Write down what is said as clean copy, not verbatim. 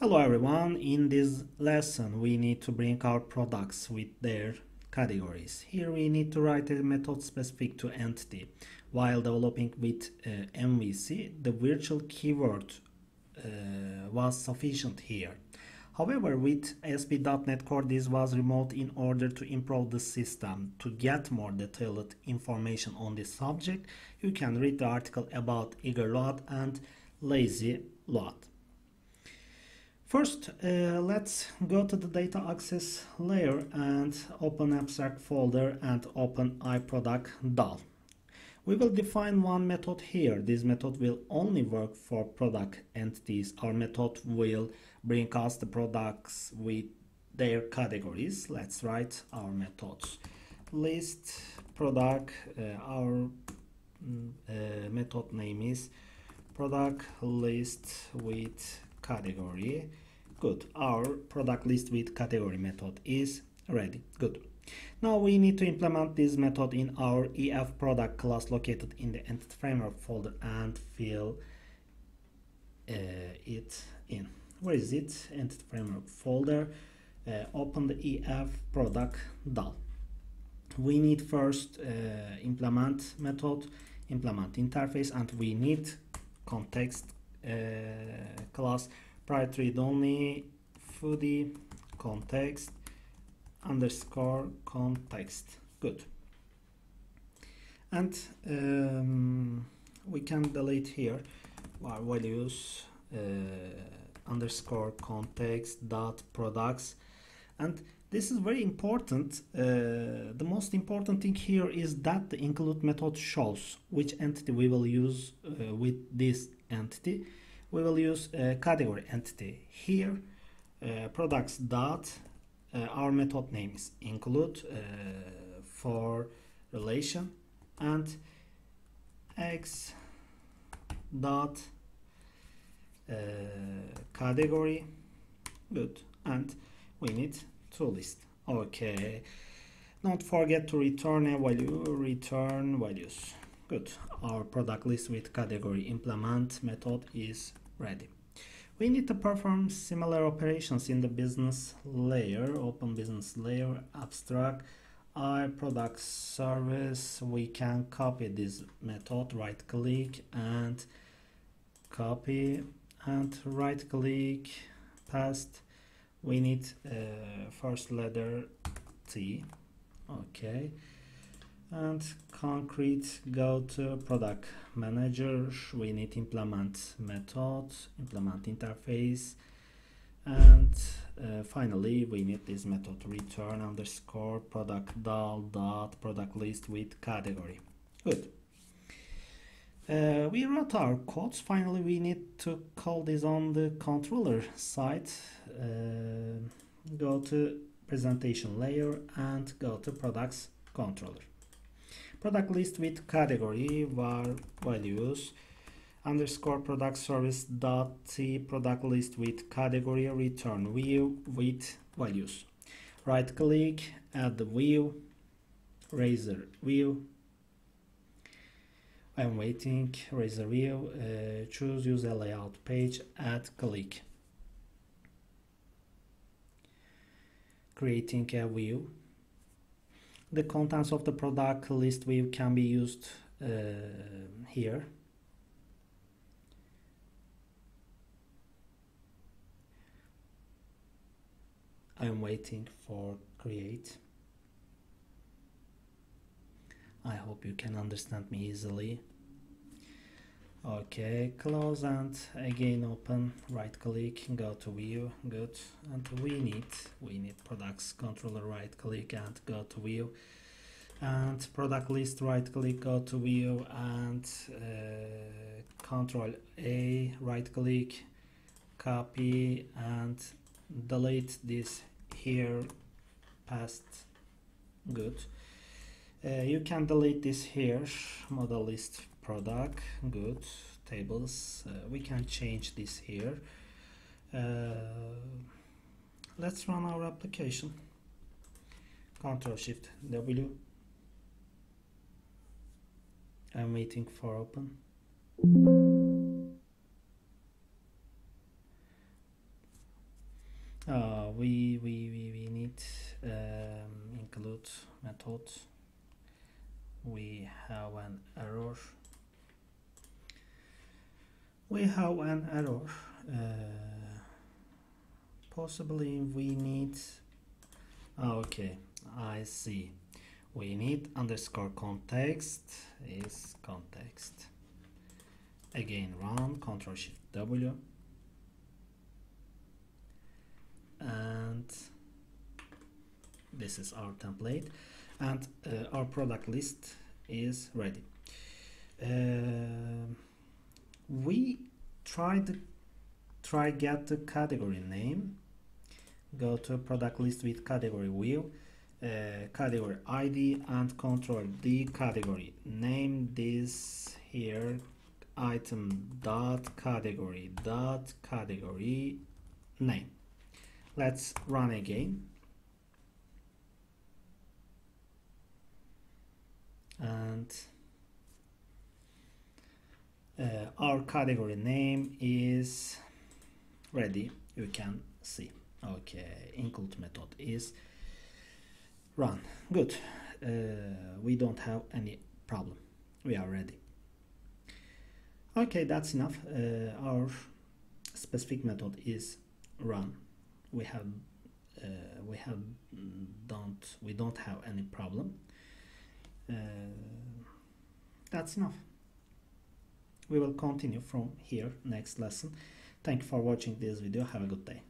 Hello everyone, in this lesson we need to bring our products with their categories. Here we need to write a method specific to entity. While developing with MVC, the virtual keyword was sufficient here. However, with ASP.NET Core this was removed in order to improve the system. To get more detailed information on this subject, you can read the article about eager load and lazy load. First, let's go to the data access layer and open abstract folder and open iProduct.dal. We will define one method here. This method will only work for product entities. Our method will bring us the products with their categories. Let's write our methods. List product, our method name is product list with category. Good. Our product list with category method is ready. Good. Now we need to implement this method in our EF product class located in the entity framework folder and fill it in. Where is it? Entity framework folder. Open the EF product DAL. We need first implement method, implement interface, and we need context class private read only Foody context underscore context. Good. And we can delete here our values underscore context dot products, and this is very important. The most important thing here is that the include method shows which entity we will use with this entity. We will use a category entity here. Products dot our method name is include for relation, and x dot category. Good. And we need to list. Okay, don't forget to return a value, return values. Good. Our product list with category implement method is ready. We need to perform similar operations in the business layer. Open business layer, abstract iProduct service. We can copy this method, right click and copy, and right click, paste. We need first letter T. Okay, and concrete, go to product manager. We need implement method, implement interface, and finally we need this method return underscore product dal dot product list with category. Good. We wrote our codes. Finally we need to call this on the controller side. Go to presentation layer and go to products controller. Product list with category var values underscore product service dot t product list with category return view with values. Right click, add the view, razor view. I'm waiting. Razor view, choose use a layout page, add click. Creating a view. The contents of the product list view can be used here. I'm waiting for create. I hope you can understand me easily. Okay, close and again open, right click, go to view. Good. And we need products controller, right click and go to view, and product list, right click, go to view, and control A, right click, copy and delete this here, paste. Good. You can delete this here, model list product. Good. Tables, we can change this here. Let's run our application. Ctrl Shift W. I'm waiting for open. We need include method. We have an error. Possibly we need. Okay, I see. We need underscore context is context. Again, run Ctrl Shift W, and this is our template, and our product list is ready. We try get the category name. Go to product list with category view, category ID, and control D category. Name this here item dot category name. Let's run again. And our category name is ready, you can see. Okay, include method is run. Good. We don't have any problem. We are ready. Okay, that's enough. Our specific method is run. We don't have any problem. That's enough. We will continue from here next lesson. Thank you for watching this video. Have a good day.